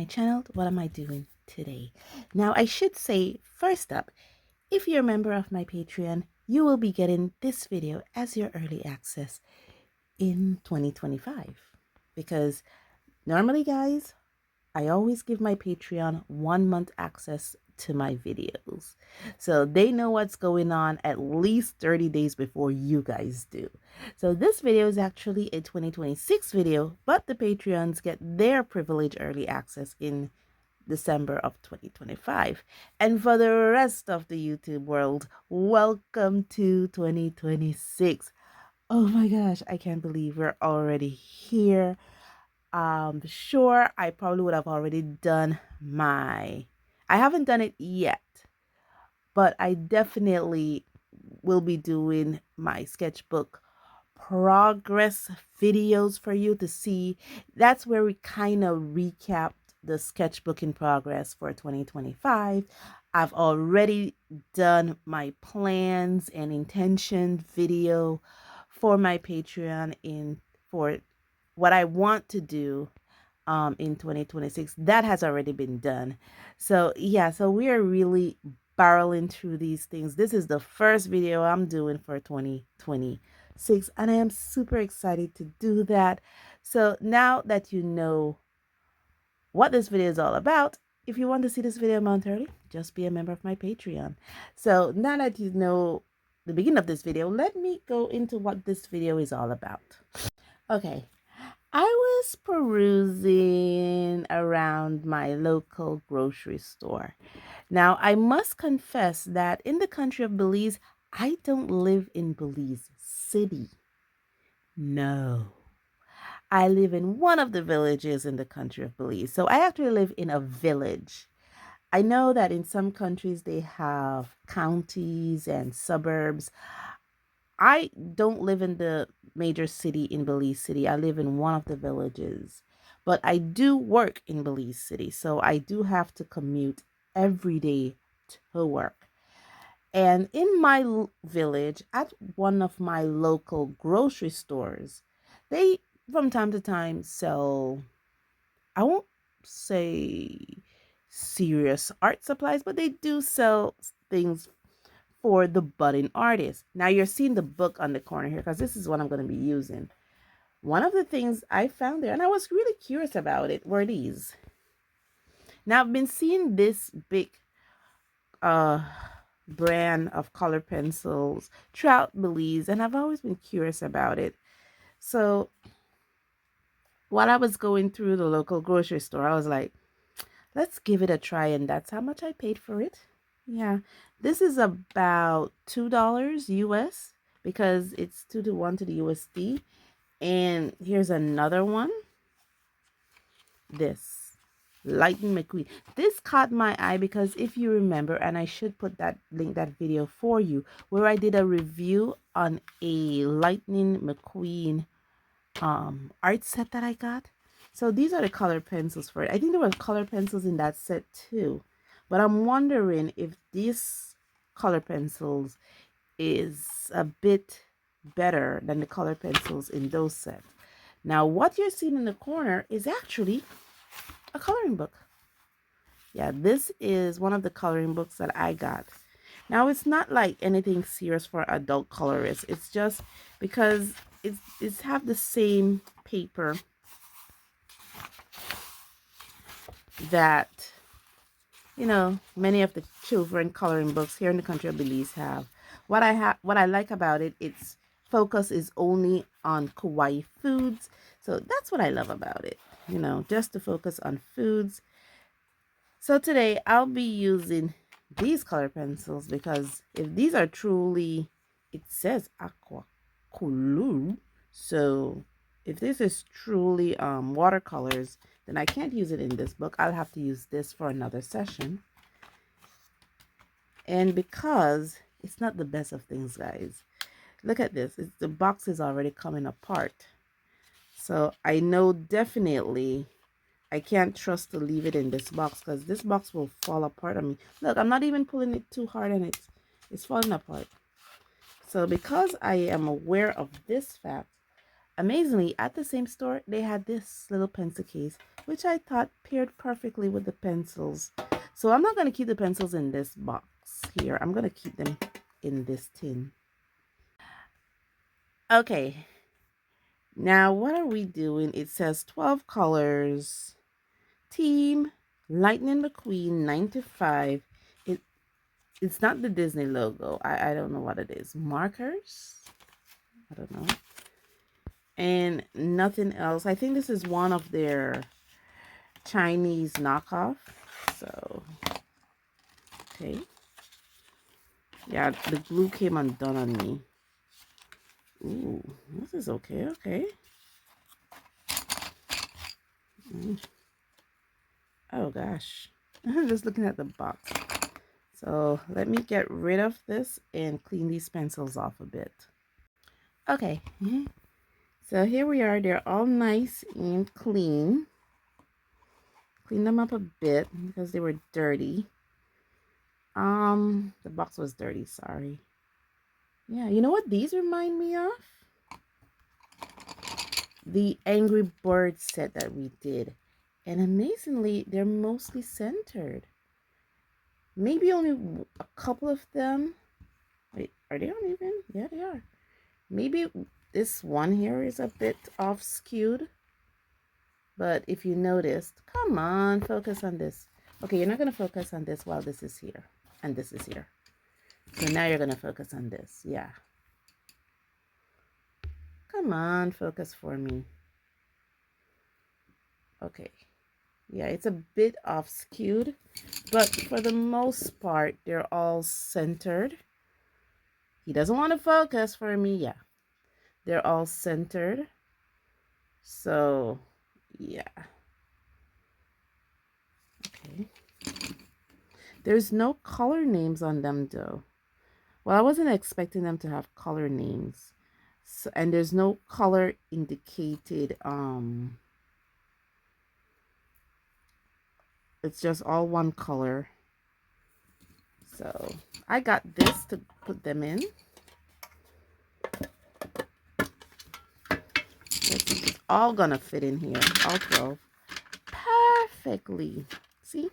my channel. What am I doing today? Now, I should say, first up, if you're a member of my Patreon, you will be getting this video as your early access in 2025. Because normally, guys, I always give my Patreon 1 month access to my videos. So they know what's going on at least 30 days before you guys do. So this video is actually a 2026 video, but the Patreons get their privileged early access in December of 2025. And for the rest of the YouTube world, welcome to 2026. Oh my gosh, I can't believe we're already here. Sure, I probably would have already done I haven't done it yet, but I definitely will be doing my sketchbook progress videos for you to see. That's where we kind of recapped the sketchbook in progress for 2025. I've already done my plans and intention video for my Patreon for what I want to do in 2026. That has already been done. So yeah, so we are really barreling through these things. This is the first video I'm doing for 2026, and I am super excited to do that. So now that you know what this video is all about, if you want to see this video momentarily, just be a member of my Patreon. So now that you know the beginning of this video, let me go into what this video is all about. Okay, I was perusing around my local grocery store. Now, I must confess that in the country of Belize, I don't live in Belize City. No. I live in one of the villages in the country of Belize. So I actually live in a village. I know that in some countries they have counties and suburbs. I don't live in the major city in Belize City. I live in one of the villages. But I do work in Belize City. So I do have to commute every day to work. And in my village, at one of my local grocery stores, they from time to time sell, I won't say serious art supplies, but they do sell things for the budding artist. Now you're seeing the book on the corner here because this is what I'm going to be using. One of the things I found there, and I was really curious about it, were these. Now I've been seeing this big brand of color pencils throughout Belize, and I've always been curious about it. So while I was going through the local grocery store, I was like, let's give it a try, and that's how much I paid for it. Yeah, this is about $2 US because it's 2 to 1 to the USD. And here's another one. This Lightning McQueen. This caught my eye because if you remember, and I should put that video for you, where I did a review on a Lightning McQueen art set that I got. So these are the color pencils for it. I think there were color pencils in that set too. But I'm wondering if these color pencils is a bit better than the color pencils in those sets. Now, what you're seeing in the corner is actually a coloring book. Yeah, this is one of the coloring books that I got. Now, it's not like anything serious for adult colorists. It's just because it's have the same paper that, you know, many of the children coloring books here in the country of Belize have. What I like about it, its focus is only on Kauai foods. So that's what I love about it, you know, just to focus on foods. So today I'll be using these color pencils because if these are truly, it says aqua color. So if this is truly watercolors, then I can't use it in this book. I'll have to use this for another session. And because it's not the best of things, guys. Look at this. The box is already coming apart. So I know definitely I can't trust to leave it in this box because this box will fall apart on me. Look, I'm not even pulling it too hard and it's falling apart. So because I am aware of this fact, amazingly, at the same store, they had this little pencil case, which I thought paired perfectly with the pencils. So I'm not going to keep the pencils in this box here. I'm going to keep them in this tin. Okay. Now, what are we doing? It says 12 colors. Team Lightning McQueen 95. It's not the Disney logo. I don't know what it is. Markers? I don't know. And nothing else. I think this is one of their Chinese knockoff. So, okay. Yeah, the glue came undone on me. Ooh, this is okay. Okay. Oh, gosh. I'm just looking at the box. So, let me get rid of this and clean these pencils off a bit. Okay. So, here we are. They're all nice and clean. Clean them up a bit because they were dirty. The box was dirty, sorry. Yeah, you know what these remind me of? The Angry Bird set that we did. And amazingly, they're mostly centered. Maybe only a couple of them. Wait, are they uneven? Yeah, they are. Maybe this one here is a bit off skewed. But if you noticed, come on, focus on this. Okay, you're not going to focus on this while this is here. And this is here. So now you're going to focus on this. Yeah. Come on, focus for me. Okay. Yeah, it's a bit off skewed, but for the most part, they're all centered. He doesn't want to focus for me. Yeah, they're all centered. So, yeah. Okay. There's no color names on them, though. Well, I wasn't expecting them to have color names. So, and there's no color indicated. It's just all one color. So I got this to put them in. It's all gonna fit in here, all 12. Perfectly. See?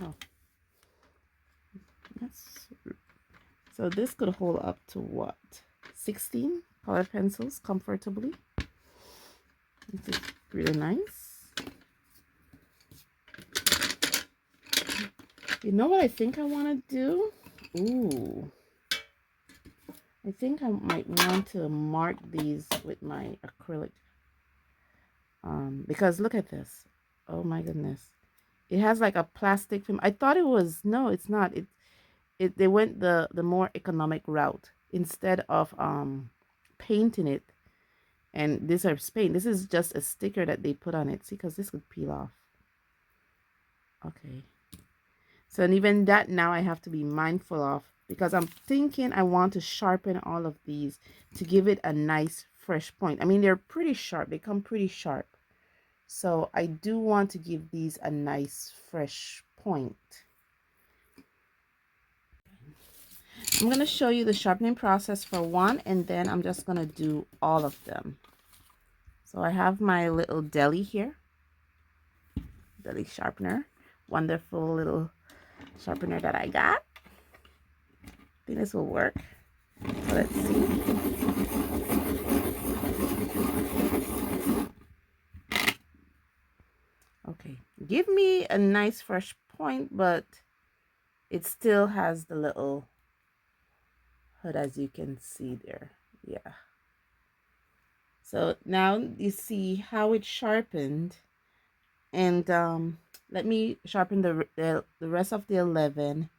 Oh. So this could hold up to what? 16 color pencils comfortably. This is really nice. You know what I think I want to do? Ooh. I think I might want to mark these with my acrylic. Because look at this. Oh my goodness. It has like a plastic film. I thought it was, no, it's not. They went the more economic route. Instead of painting it, and this is paint. This is just a sticker that they put on it. See, because this would peel off. Okay. So, and even that now I have to be mindful of, because I'm thinking I want to sharpen all of these to give it a nice fresh point. I mean, they're pretty sharp. They come pretty sharp. So I do want to give these a nice fresh point. I'm going to show you the sharpening process for one, and then I'm just going to do all of them. So I have my little deli here. Deli sharpener. Wonderful little sharpener that I got. I think this will work. So let's see. Okay. Give me a nice fresh point, but it still has the little hood, as you can see there. Yeah. So now you see how it sharpened, and let me sharpen the rest of the 11,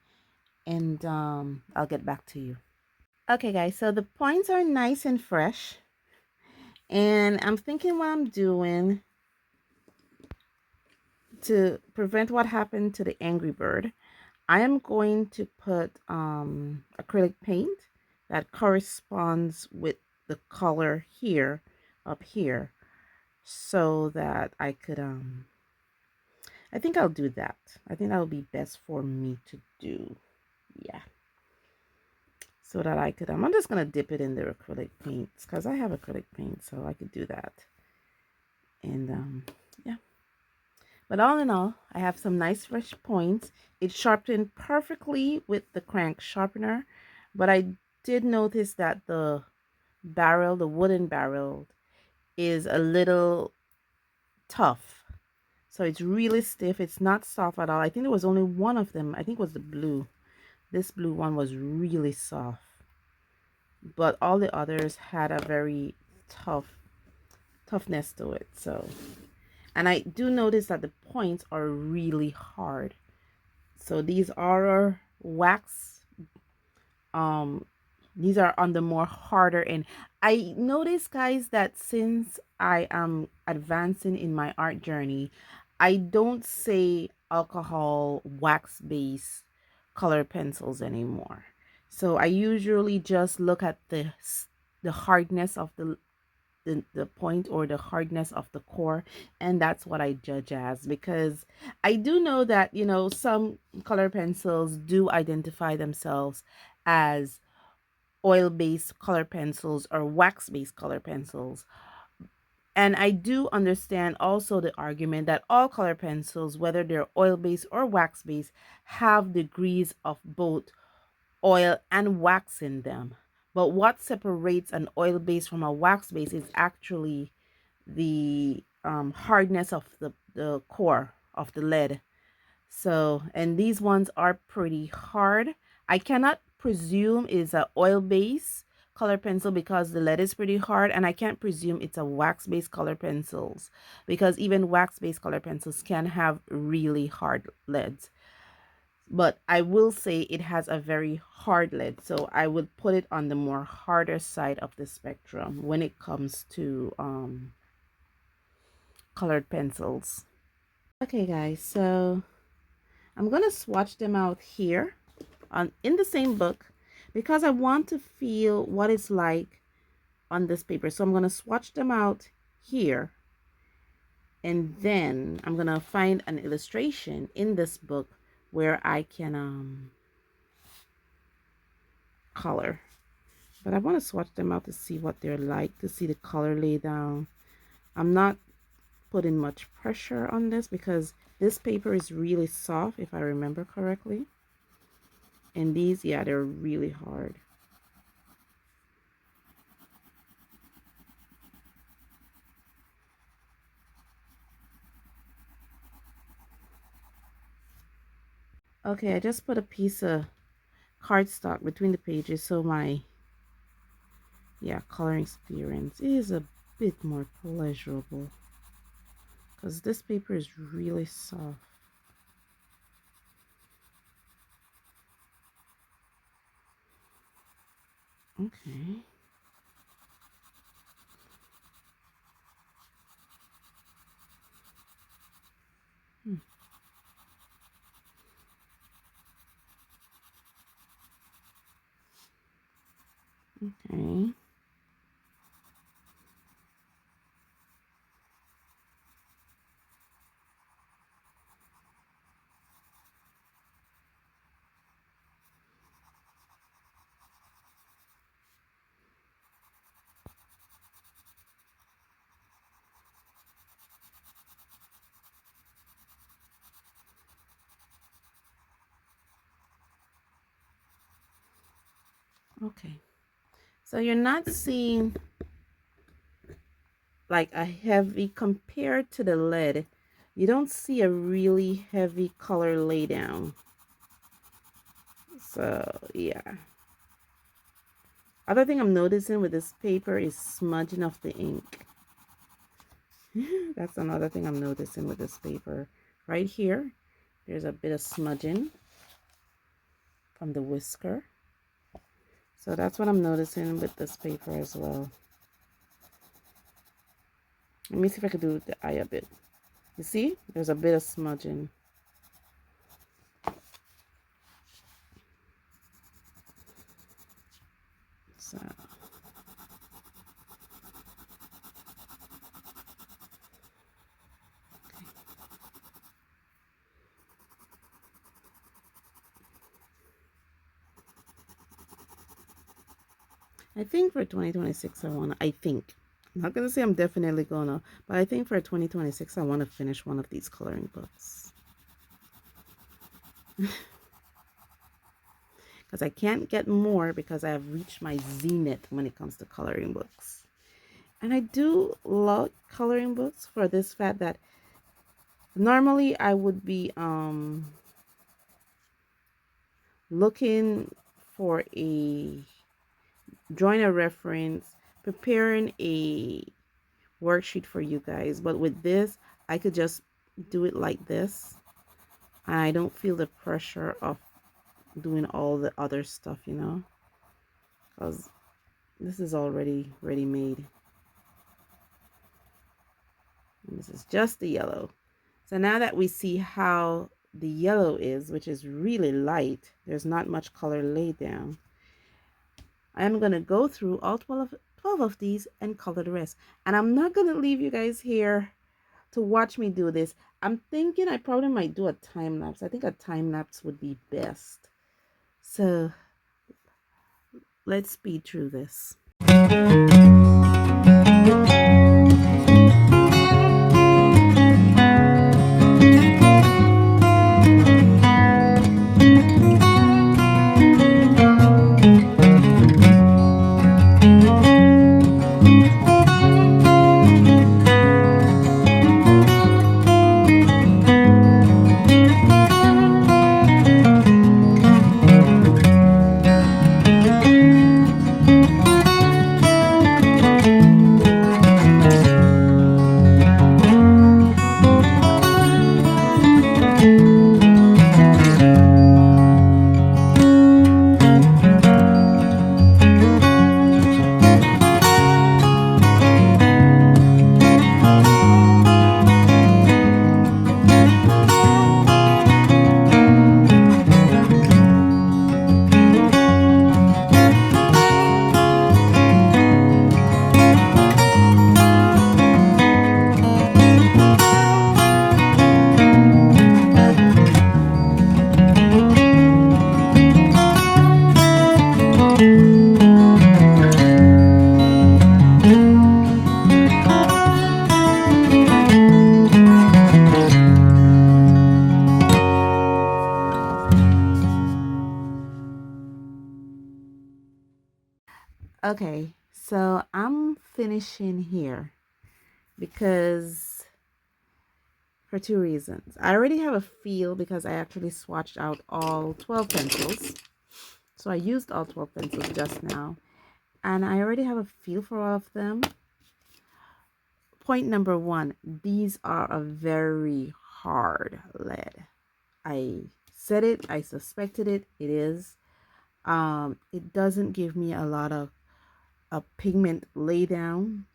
and I'll get back to you. Okay guys, so the points are nice and fresh, and I'm thinking what I'm doing to prevent what happened to the Angry Bird. I am going to put acrylic paint that corresponds with the color here, up here, so that I could I think I'll do that. I think that will be best for me to do. Yeah. so that I could, I'm just going to dip it in the acrylic paints because I have acrylic paint, so I could do that. And yeah. But all in all, I have some nice fresh points. It sharpened perfectly with the crank sharpener, but I did notice that the barrel, the wooden barrel, is a little tough. So it's really stiff. It's not soft at all. I think there was only one of them. I think it was the blue. This blue one was really soft. But all the others had a very toughness to it. So, and I do notice that the points are really hard. So these are wax. These are on the more harder end. I notice, guys, that since I am advancing in my art journey, I don't say alcohol wax base color pencils anymore. So I usually just look at the hardness of the point or the hardness of the core, and that's what I judge as, because I do know that, you know, some color pencils do identify themselves as oil-based color pencils or wax-based color pencils. And I do understand also the argument that all color pencils, whether they're oil-based or wax-based, have degrees of both oil and wax in them. But what separates an oil base from a wax base is actually the hardness of the core of the lead. So, and these ones are pretty hard. I cannot presume it's a oil base color pencil because the lead is pretty hard, and I can't presume it's a wax based color pencils because even wax based color pencils can have really hard leads. But I will say it has a very hard lead, so I would put it on the more harder side of the spectrum when it comes to colored pencils. Okay, guys, so I'm gonna swatch them out here on in the same book because I want to feel what it's like on this paper. So I'm gonna swatch them out here, and then I'm gonna find an illustration in this book where I can color. But I want to swatch them out to see what they're like, to see the color lay down. I'm not putting much pressure on this because this paper is really soft, if I remember correctly. And these, yeah, they're really hard. Okay, I just put a piece of cardstock between the pages so my, yeah, coloring experience is a bit more pleasurable because this paper is really soft. Okay. Okay. Okay. So you're not seeing like a heavy, compared to the lead, you don't see a really heavy color lay down. So yeah. Other thing I'm noticing with this paper is smudging of the ink. That's another thing I'm noticing with this paper. Right here, there's a bit of smudging from the whisker. So that's what I'm noticing with this paper as well. Let me see if I can do the eye a bit. You see, there's a bit of smudging. So I think for 2026 I think. I'm not going to say I'm definitely going to, but I think for 2026 I want to finish one of these coloring books. Because I can't get more because I have reached my zenith when it comes to coloring books. And I do love coloring books for this fact that normally I would be looking for drawing a reference, preparing a worksheet for you guys, but with this I could just do it like this. I don't feel the pressure of doing all the other stuff, you know, because this is already ready made. And this is just the yellow. So now that we see how the yellow is, which is really light, there's not much color laid down, I'm going to go through all 12 of these and color the rest. And I'm not going to leave you guys here to watch me do this. I'm thinking I probably might do a time lapse. I think a time lapse would be best. So let's speed through this. Okay, so I'm finishing here because for two reasons. I already have a feel because I actually swatched out all 12 pencils. So I used all 12 pencils just now. And I already have a feel for all of them. Point number one, these are a very hard lead. I said it, I suspected it, it is. It doesn't give me a lot of a pigment lay down,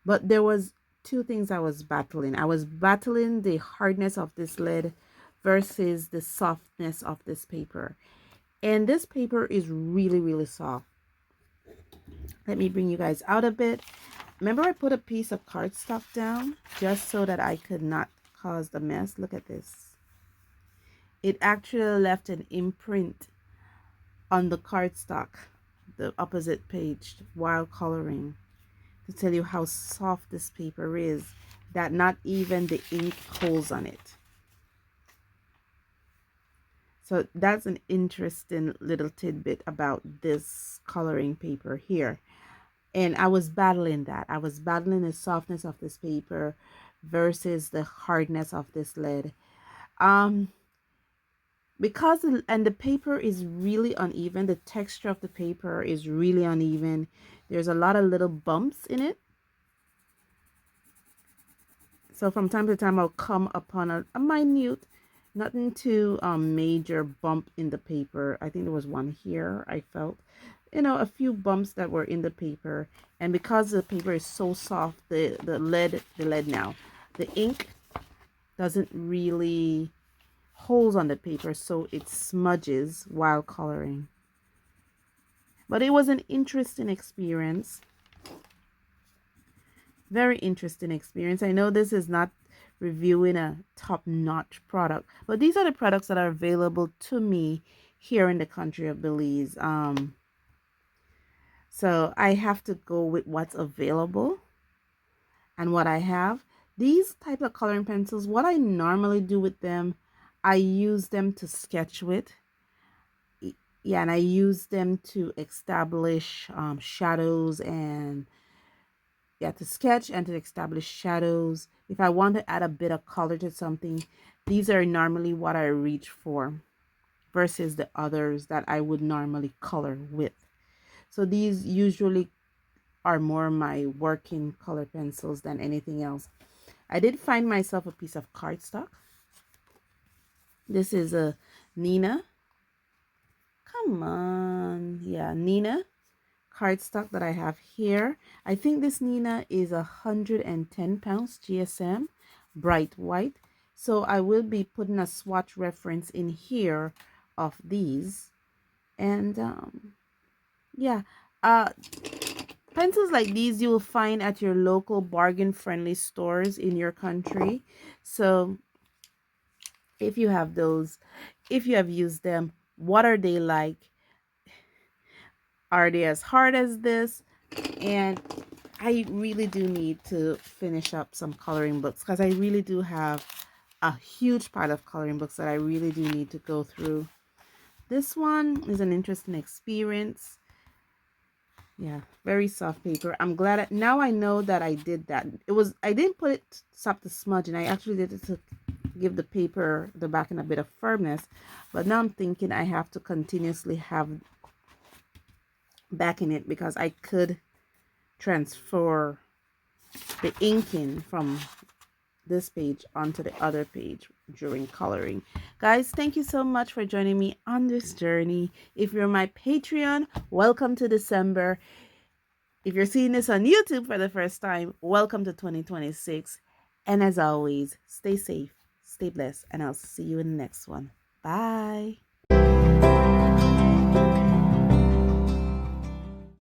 but there was two things I was battling. I was battling the hardness of this lead versus the softness of this paper, and this paper is really soft. Let me bring you guys out a bit. Remember, I put a piece of cardstock down just so that I could not cause the mess. Look at this. It actually left an imprint on the cardstock, the opposite page, while coloring, to tell you how soft this paper is, that not even the ink holds on it. So that's an interesting little tidbit about this coloring paper here. And I was battling that. I was battling the softness of this paper versus the hardness of this lead. Because the paper is really uneven, the texture of the paper is really uneven. There's a lot of little bumps in it. So from time to time I'll come upon a minute, nothing too major bump in the paper. I think there was one here. I felt, you know, a few bumps that were in the paper. And because the paper is so soft, the ink doesn't really holes on the paper, so it smudges while coloring. But it was an interesting experience. Very interesting experience. I know this is not reviewing a top-notch product, but these are the products that are available to me here in the country of Belize. So I have to go with what's available and what I have. These type of coloring pencils, what I normally do with them, I use them to sketch with. Yeah, and I use them to establish shadows and yeah, to sketch and to establish shadows. If I want to add a bit of color to something, these are normally what I reach for versus the others that I would normally color with. So these usually are more my working color pencils than anything else. I did find myself a piece of cardstock. This is a Nina. Come on. Yeah, Nina cardstock that I have here. I think this Nina is 110 pounds GSM, bright white. So I will be putting a swatch reference in here of these. And yeah, pencils like these you will find at your local bargain friendly stores in your country. So if you have those, if you have used them, what are they like? Are they as hard as this? And I really do need to finish up some coloring books because I really do have a huge pile of coloring books that I really do need to go through. This one is an interesting experience. Yeah, very soft paper. I'm glad now I know that I did that. I didn't put it to stop the smudge, and I actually did it to give the paper, the backing, a bit of firmness. But now I'm thinking I have to continuously have backing it because I could transfer the inking from this page onto the other page during coloring. Guys, thank you so much for joining me on this journey. If you're my Patreon, welcome to December. If you're seeing this on YouTube for the first time, welcome to 2026. And as always, stay safe, stay blessed, and I'll see you in the next one. Bye.